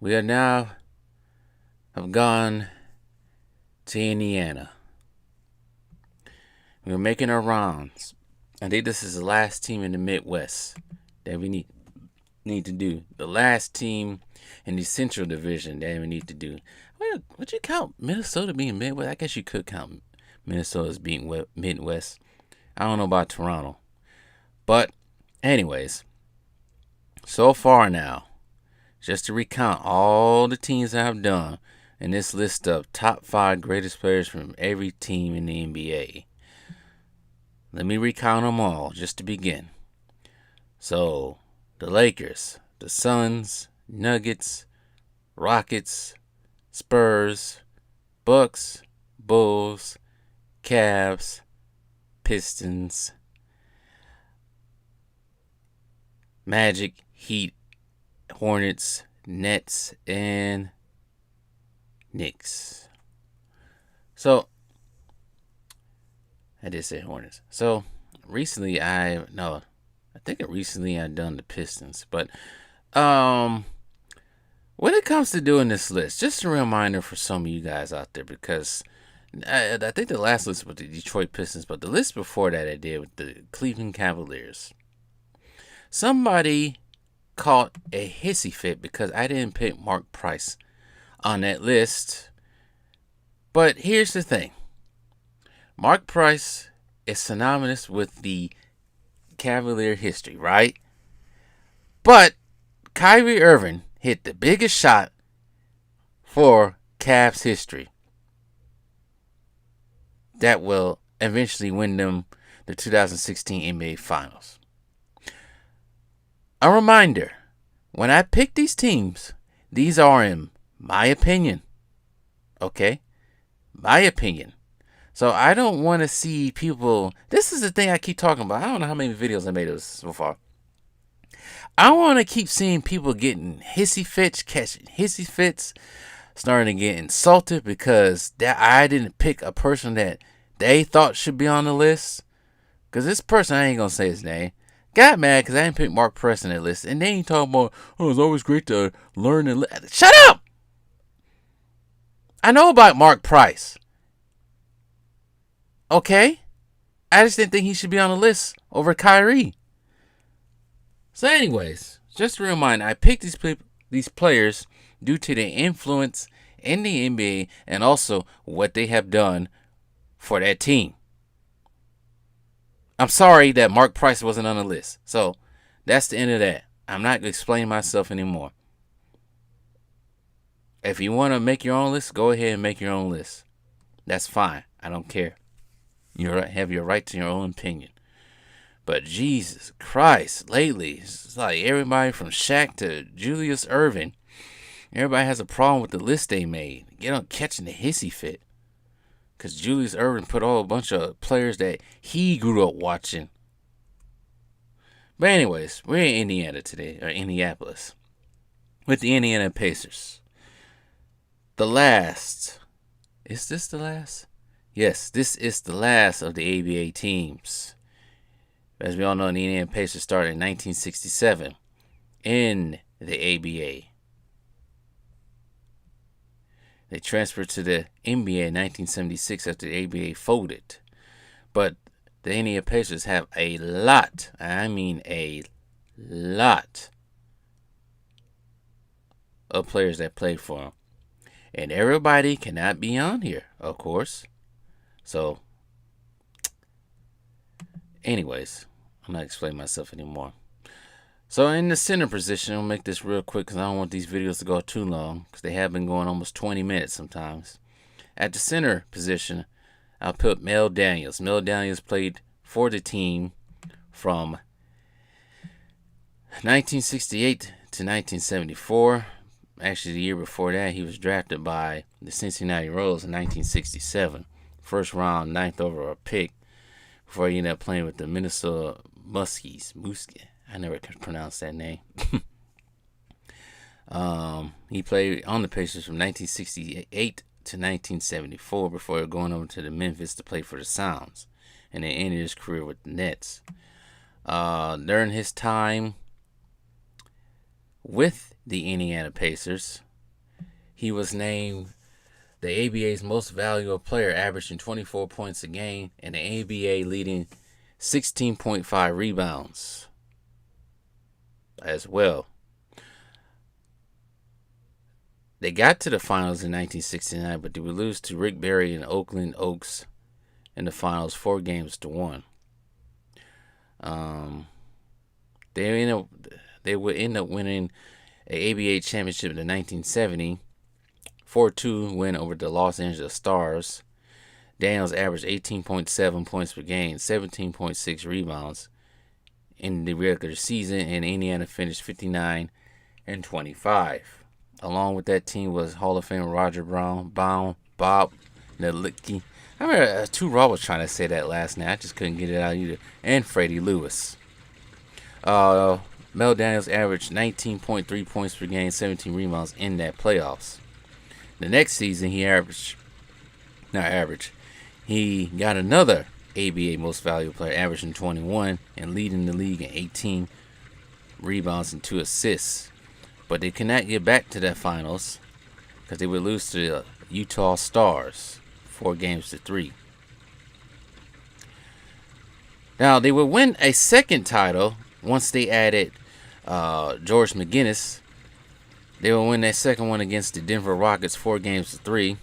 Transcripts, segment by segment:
We are now have gone to Indiana. We're making our rounds. I think this is the last team in the Midwest that we need to do. The last team in the Central Division that we need to do. Would you count Minnesota being Midwest? I guess you could count Minnesota as being Midwest. I don't know about Toronto. But, anyways, so far now, just to recount all the teams I've done in this list of top 5 greatest players from every team in the NBA. Let me recount them all just to begin. So, the Lakers, the Suns, Nuggets, Rockets, Spurs, Bucks, Bulls, Cavs, Pistons, Magic, Heat, Hornets, Nets, and Knicks. So, I did say Hornets. So, recently I think recently I done the Pistons. But, when it comes to doing this list, just a reminder for some of you guys out there, because I think the last list was the Detroit Pistons, but the list before that I did with the Cleveland Cavaliers. Somebody caught a hissy fit because I didn't pick Mark Price on that list. But here's the thing. Mark Price is synonymous with the Cavalier history, right? But Kyrie Irving hit the biggest shot for Cavs history that will eventually win them the 2016 NBA Finals. A reminder, when I pick these teams, these are in my opinion. Okay? My opinion. So I don't want to see people. This is the thing I keep talking about. I don't know how many videos I made of this so far. I want to keep seeing people getting hissy fits, catching hissy fits, starting to get insulted because I didn't pick a person that they thought should be on the list. Because this person, I ain't going to say his name, got mad because I didn't pick Mark Price on that list. And then he talking about, it's always great to learn and shut up! I know about Mark Price. Okay? I just didn't think he should be on the list over Kyrie. So anyways, just a reminder, I picked these players due to their influence in the NBA and also what they have done for that team. I'm sorry that Mark Price wasn't on the list. So that's the end of that. I'm not explaining myself anymore. If you want to make your own list, go ahead and make your own list. That's fine. I don't care. You have your right to your own opinion. But Jesus Christ, lately, it's like everybody from Shaq to Julius Erving, everybody has a problem with the list they made. Get on catching the hissy fit. Because Julius Erving put a bunch of players that he grew up watching. But anyways, we're in Indiana today, or Indianapolis, with the Indiana Pacers. The last. Is this the last? Yes, this is the last of the ABA teams. As we all know, the Indiana Pacers started in 1967 in the ABA. They transferred to the NBA in 1976 after the ABA folded. But the Indiana Pacers have a lot, I mean a lot, of players that played for them. And everybody cannot be on here, of course. So, anyways, I'm not explaining myself anymore. So in the center position, I'll make this real quick because I don't want these videos to go too long because they have been going almost 20 minutes sometimes. At the center position, I'll put Mel Daniels. Mel Daniels played for the team from 1968 to 1974. Actually, the year before that, he was drafted by the Cincinnati Royals in 1967. First round, 9th overall pick before he ended up playing with the Minnesota Muskies. I never could pronounce that name. He played on the Pacers from 1968 to 1974 before going over to the Memphis to play for the Sounds. And then ended his career with the Nets. During his time with the Indiana Pacers, He was named the ABA's most valuable player, averaging 24 points a game, and the ABA leading 16.5 rebounds as well. They got to the finals in 1969, but they would lose to Rick Barry and Oakland Oaks in the finals 4-1. They would end up winning an ABA championship in 1970, 4-2 win over the Los Angeles Stars. Daniels averaged 18.7 points per game, 17.6 rebounds in the regular season, and Indiana finished 59-25. Along with that team was Hall of Famer Roger Brown, Bob Nowlicki. I remember Raw was trying to say that last night. I just couldn't get it out either. And Freddie Lewis. Mel Daniels averaged 19.3 points per game, 17 rebounds in that playoffs. The next season, he got another ABA Most Valuable Player, averaging 21 and leading the league in 18 rebounds and 2 assists. But they could not get back to that finals because they would lose to the Utah Stars 4-3. Now, they would win a second title once they added George McGinnis. They would win that second one against the Denver Rockets 4-3.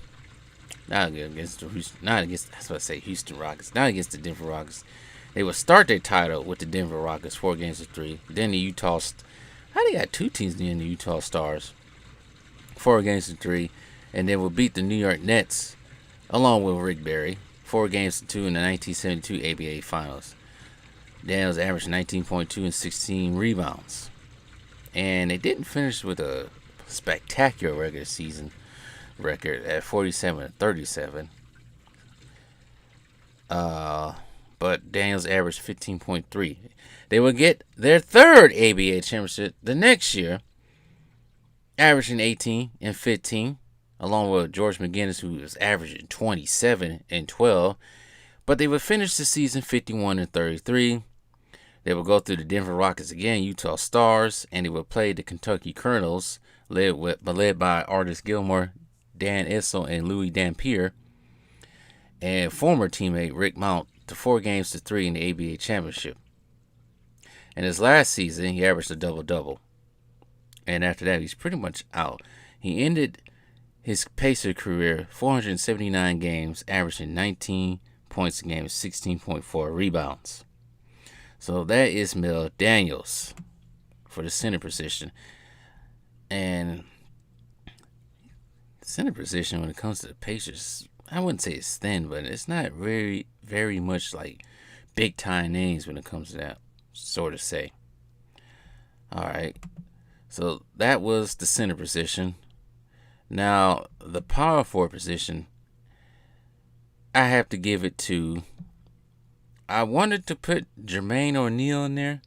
Not against Houston Rockets. Not against the Denver Rockets. They would start their title with the Denver Rockets 4-3. Then the Utah. How they got two teams in the Utah Stars 4-3, and they would beat the New York Nets along with Rick Barry 4-2 in the 1972 ABA Finals. Daniels averaged 19.2 and 16 rebounds, and they didn't finish with a spectacular regular season record at 47-37. But Daniels averaged 15.3. They would get their third ABA championship the next year, averaging 18 and 15, along with George McGinnis, who was averaging 27 and 12. But they would finish the season 51-33. They would go through the Denver Rockets again, Utah Stars, and they would play the Kentucky Colonels, led by Artis Gilmore, Dan Issel, and Louis Dampier, and former teammate Rick Mount, to 4-3 in the ABA championship. In his last season, he averaged a double-double. And after that, he's pretty much out. He ended his Pacer career 479 games, averaging 19 points a game, 16.4 rebounds. So that is Mel Daniels for the center position. And center position, when it comes to the Pacers, I wouldn't say it's thin, but it's not very, very much like big-time names when it comes to that, sort of say. All right. So that was the center position. Now, the power forward position, I have to give it to, I wanted to put Jermaine O'Neal in there,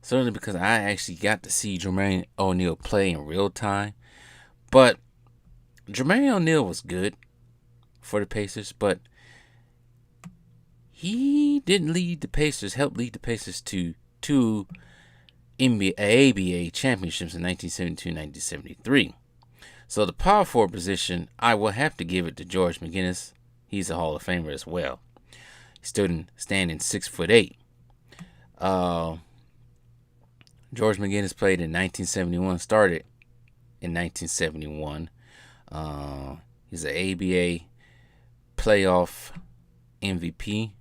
certainly because I actually got to see Jermaine O'Neal play in real time. But Jermaine O'Neal was good for the Pacers, but he didn't help lead the Pacers to two ABA championships in 1972-1973. So the power forward position, I will have to give it to George McGinnis. He's a Hall of Famer as well. He stood standing 6'8". George McGinnis played in 1971, started in 1971. He's an ABA playoff MVP,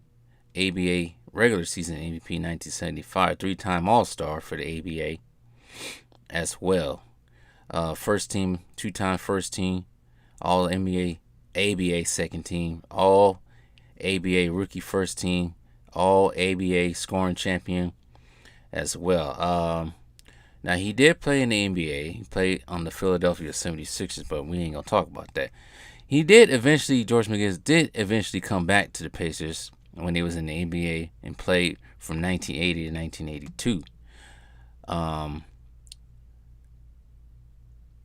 ABA regular season MVP 1975, 3-time All-Star for the ABA as well. First team, 2-time first team, all NBA, ABA second team, all ABA rookie first team, all ABA scoring champion as well. Now, he did play in the NBA. He played on the Philadelphia 76ers, but we ain't going to talk about that. George McGinnis did eventually come back to the Pacers when he was in the NBA and played from 1980 to 1982.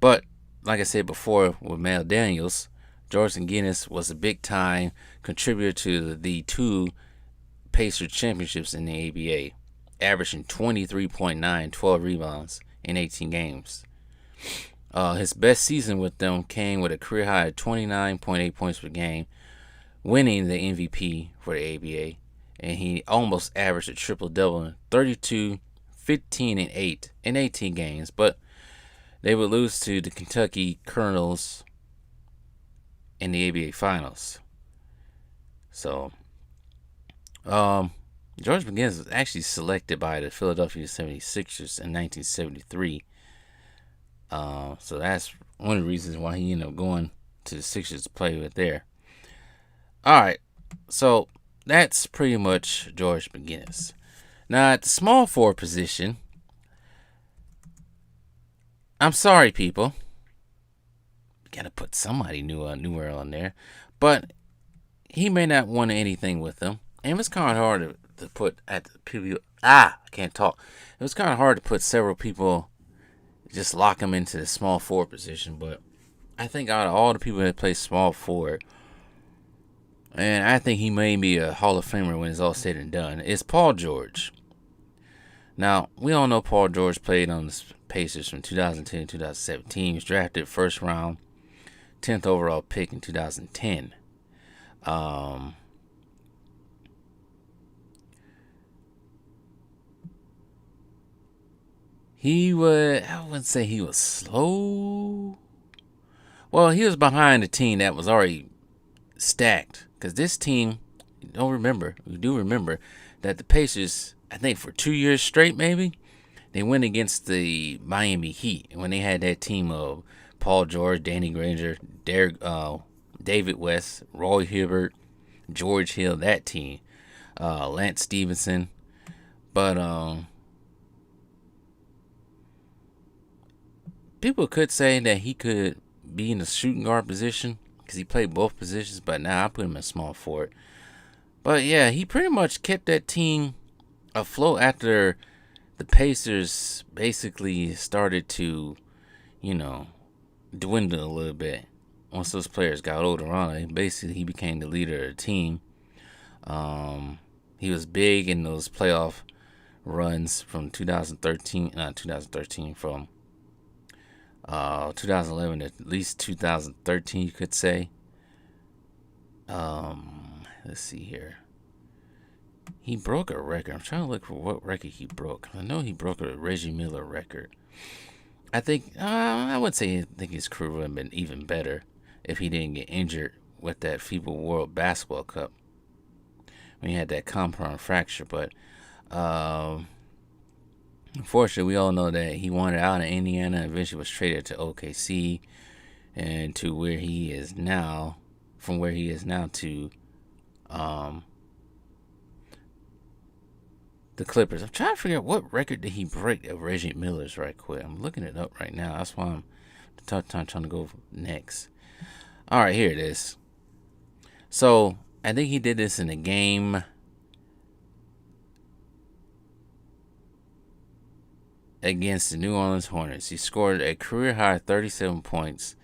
But, like I said before with Mel Daniels, George McGinnis was a big-time contributor to the two Pacers championships in the ABA, averaging 23.9, 12 rebounds in 18 games. His best season with them came with a career high of 29.8 points per game, winning the MVP for the ABA. And he almost averaged a triple-double in 32, 15, and 8 in 18 games. But they would lose to the Kentucky Colonels in the ABA Finals. So, George McGinnis was actually selected by the Philadelphia 76ers in 1973. So that's one of the reasons why he ended up going to the Sixers to play with there. All right, so that's pretty much George McGinnis. Now at the small forward position, I'm sorry, people. Gotta put somebody newer on there, but he may not want anything with them. And it was kind of hard to put at the people. I can't talk. It was kind of hard to put several people, just lock them into the small forward position. But I think out of all the people that play small forward, and I think he may be a Hall of Famer when it's all said and done, is Paul George. Now, we all know Paul George played on the Pacers from 2010 to 2017. He was drafted first round, 10th overall pick in 2010. I wouldn't say he was slow. Well, he was behind a team that was already stacked. Because this team, we do remember that the Pacers, I think for 2 years straight maybe, they went against the Miami Heat. When they had that team of Paul George, Danny Granger, David West, Roy Hibbert, George Hill, that team. Lance Stevenson. But people could say that he could be in the shooting guard position because he played both positions, but now I put him in small forward. But yeah, he pretty much kept that team afloat after the Pacers basically started to, dwindle a little bit. Once those players got older on, basically he became the leader of the team. He was big in those playoff runs from 2013, from 2011 to at least 2013, you could say. Let's see here. He broke a record. I'm trying to look for what record he broke. I know he broke a Reggie Miller record. I think I would say I think his career would have been even better if he didn't get injured with that FIBA World Basketball Cup when he had that compound fracture. But unfortunately, we all know that he wanted out of Indiana and eventually was traded to OKC and to where he is now, from where he is now to the Clippers. I'm trying to figure out what record did he break of Reggie Miller's right quick. I'm looking it up right now. That's why I'm trying to go next. All right, here it is. So I think he did this in a game against the New Orleans Hornets. He scored a career high 37 points.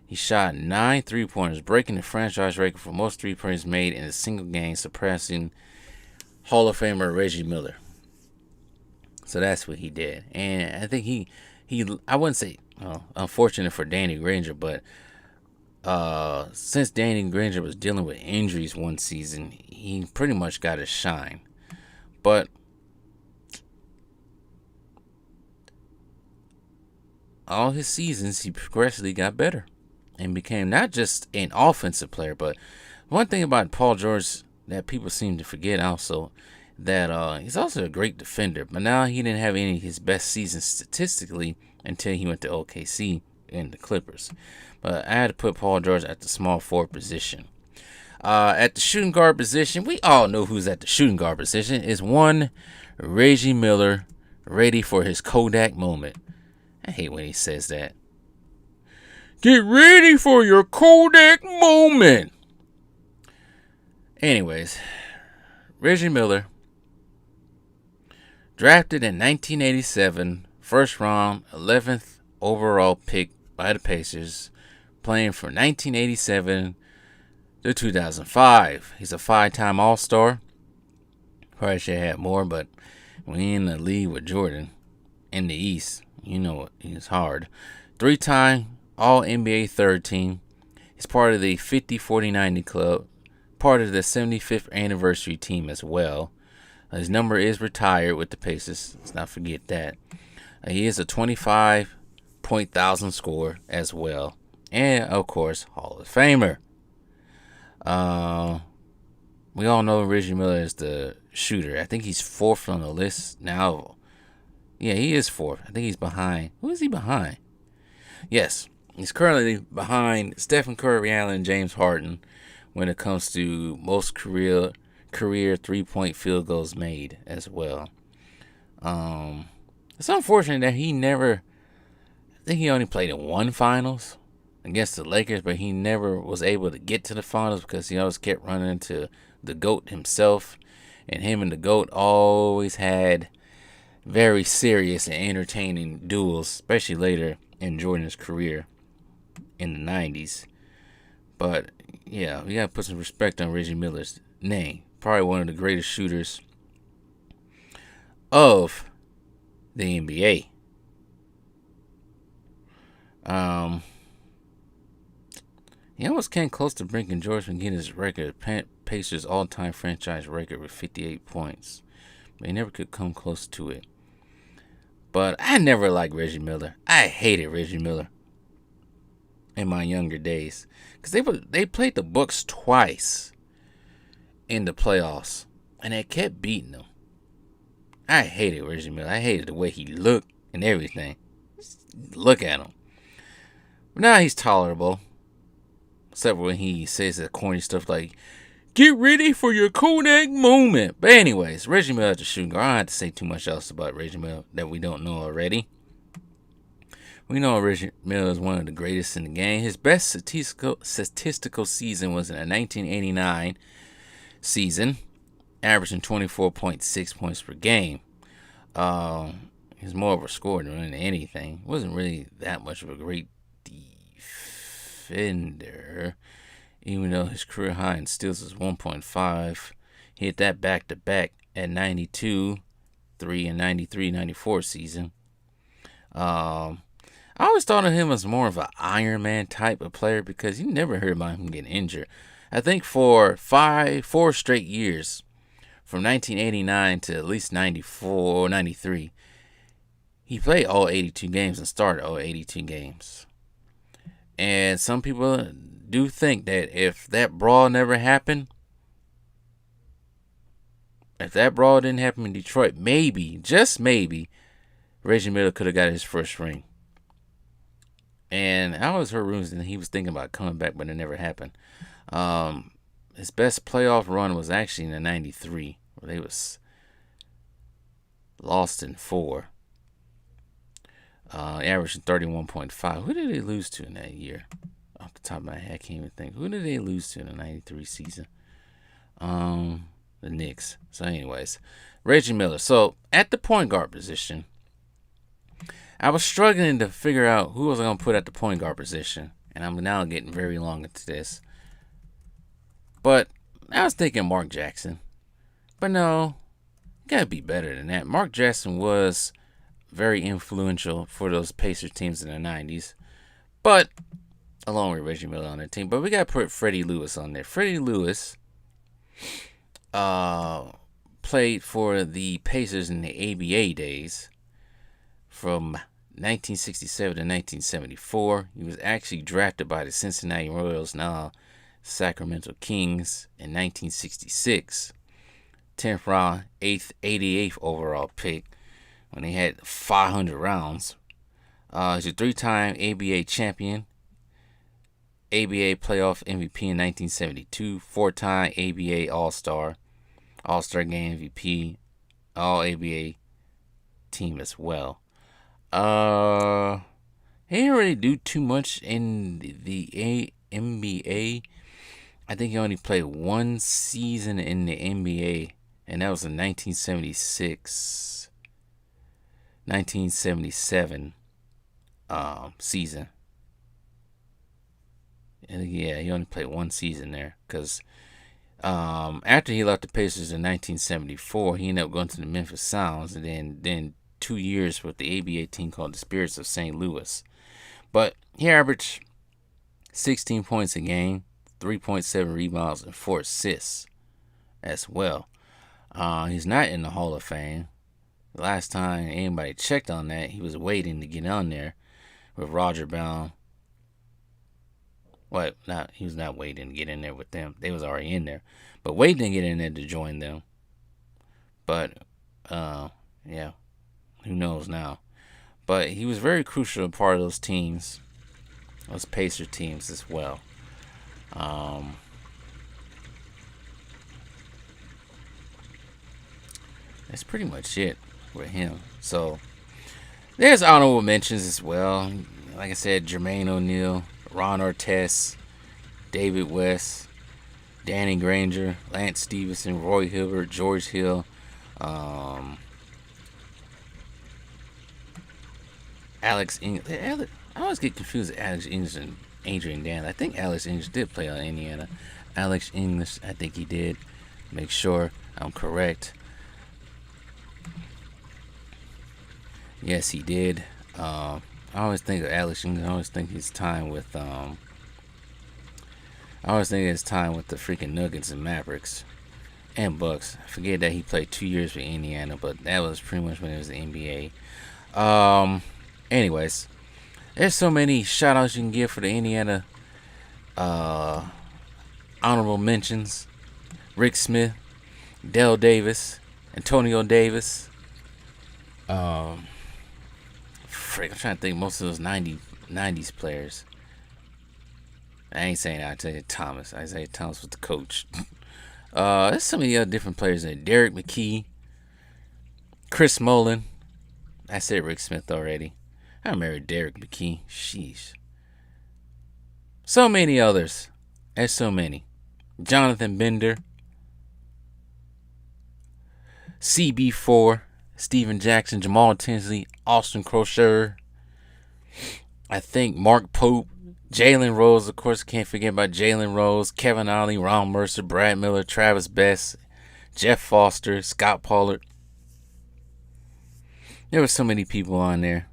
He shot 9 3-pointers, breaking the franchise record for most 3-pointers made in a single game, surpassing Hall of Famer Reggie Miller. So that's what he did. And I think he I wouldn't say, unfortunate for Danny Granger, but since Danny Granger was dealing with injuries one season, he pretty much got his shine. But all his seasons, he progressively got better and became not just an offensive player, but one thing about Paul George that people seem to forget also, that he's also a great defender. But now he didn't have any of his best seasons statistically until he went to OKC and the Clippers. But I had to put Paul George at the small forward position. At the shooting guard position, we all know who's at the shooting guard position. Is one Reggie Miller, ready for his Kodak moment. I hate when he says that. Get ready for your Kodak moment. Anyways, Reggie Miller, drafted in 1987, first round, 11th overall pick by the Pacers, playing from 1987 to 2005. He's a 5-time All-Star. Probably should have had more, but when you're in the league with Jordan in the East, you know it's hard. Three-time All-NBA third team. He's part of the 50-40-90 club, part of the 75th anniversary team as well. His number is retired with the Pacers. Let's not forget that. He is a 25-point thousand scorer as well. And, of course, Hall of Famer. We all know Reggie Miller is the shooter. I think he's fourth on the list now. Yeah, he is fourth. I think he's behind. Who is he behind? Yes, he's currently behind Stephen Curry, Allen, James Harden when it comes to most career 3-point field goals made as well. It's unfortunate that he never. I think he only played in one finals against the Lakers, but he never was able to get to the finals because he always kept running into the GOAT himself, and him and the GOAT always had very serious and entertaining duels, especially later in Jordan's career in the 90s. But yeah, we gotta put some respect on Reggie Miller's name. Probably one of the greatest shooters of the NBA. He almost came close to breaking George McGinnis' record, Pacers' all-time franchise record with 58 points. But he never could come close to it. But I never liked Reggie Miller. I hated Reggie Miller in my younger days. Because they played the Bucks twice in the playoffs. And they kept beating them. I hated Reggie Miller. I hated the way he looked and everything. Just look at him. But now he's tolerable. Except when he says that corny stuff like, "Get ready for your Kodak moment." But anyways, Reggie Miller is a shooting guard. I don't have to say too much else about Reggie Miller that we don't know already. We know Reggie Miller is one of the greatest in the game. His best statistical season was in the 1989 season, averaging 24.6 points per game. He's more of a scorer than anything. Wasn't really that much of a great defender, even though his career high in steals is 1.5. He hit that back-to-back at 92, 3 and 93, 94 season. I always thought of him as more of an Iron Man type of player because you never heard about him getting injured. I think for 4 straight years, from 1989 to at least 94 or 93, he played all 82 games and started all 82 games. And some people do think that if that brawl never happened, if that brawl didn't happen in Detroit, maybe, just maybe, Reggie Miller could have got his first ring. And I always heard rumors that he was thinking about coming back, but it never happened. His best playoff run was actually in the 93, where they was lost in 4. Averaging 31.5. Who did they lose to in that year? Off the top of my head, I can't even think. Who did they lose to in the 93 season? The Knicks. So anyways, Reggie Miller. So at the point guard position, I was struggling to figure out who was I going to put at the point guard position. And I'm now getting very long into this. But I was thinking Mark Jackson. But no, got to be better than that. Mark Jackson was very influential for those Pacers teams in the 90s. But, along with Reggie Miller on their team. But we got to put Freddie Lewis on there. Freddie Lewis played for the Pacers in the ABA days from 1967 to 1974. He was actually drafted by the Cincinnati Royals, now Sacramento Kings, in 1966. 10th round, 88th overall pick when they had 500 rounds. He's a 3-time ABA champion, ABA playoff MVP in 1972, 4-time ABA All-Star, All-Star Game MVP, All-ABA team as well. He didn't really do too much in the NBA. I think he only played one season in the NBA, and that was in 1977 season. And yeah, he only played one season there because after he left the Pacers in 1974, he ended up going to the Memphis Sounds, and then 2 years with the ABA team called the Spirits of St. Louis. But he averaged 16 points a game, 3.7 rebounds, and 4 assists as well. He's not in the Hall of Fame. The last time anybody checked on that, he was waiting to get on there with Roger Brown. He was not waiting to get in there with them. They was already in there. But waiting to get in there to join them. But, yeah, who knows now. But he was very crucial part of those teams, those Pacer teams as well. That's pretty much it with him. So, there's honorable mentions as well. Like I said, Jermaine O'Neal, Ron Artest, David West, Danny Granger, Lance Stevenson, Roy Hibbert, George Hill, Alex English. I always get confused with Alex English and Adrian Dan. I think Alex English did play on Indiana. Alex English, I think he did. Make sure I'm correct. Yes, he did. I always think of Alex English. I always think his time with the freaking Nuggets and Mavericks and Bucks. I forget that he played 2 years for Indiana, but that was pretty much when it was the NBA. Anyways, there's so many shout outs you can give for the Indiana honorable mentions. Rick Smith, Dell Davis, Antonio Davis. I'm trying to think most of those 90s players. I ain't saying Isaiah Thomas. Isaiah Thomas was the coach. There's some of the other different players there. Derek McKee, Chris Mullin. I said Rick Smith already. I married Derek McKee. Sheesh. So many others. There's so many. Jonathan Bender. CB4. Steven Jackson. Jamal Tinsley. Austin Crochet. I think Mark Pope. Jalen Rose, of course, can't forget about Jalen Rose, Kevin Ollie, Ron Mercer, Brad Miller, Travis Best, Jeff Foster, Scott Pollard. There were so many people on there.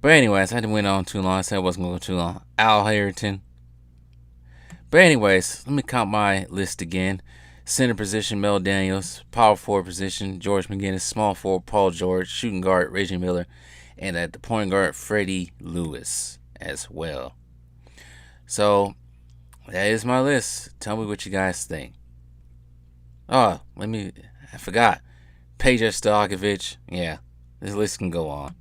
But anyways, I went on too long. I said I wasn't going to go too long. Al Harrington. But anyways, let me count my list again. Center position, Mel Daniels. Power forward position, George McGinnis. Small forward, Paul George. Shooting guard, Reggie Miller. And at the point guard, Freddie Lewis as well. So, that is my list. Tell me what you guys think. Oh, I forgot. Peja Stojakovic. Yeah, this list can go on.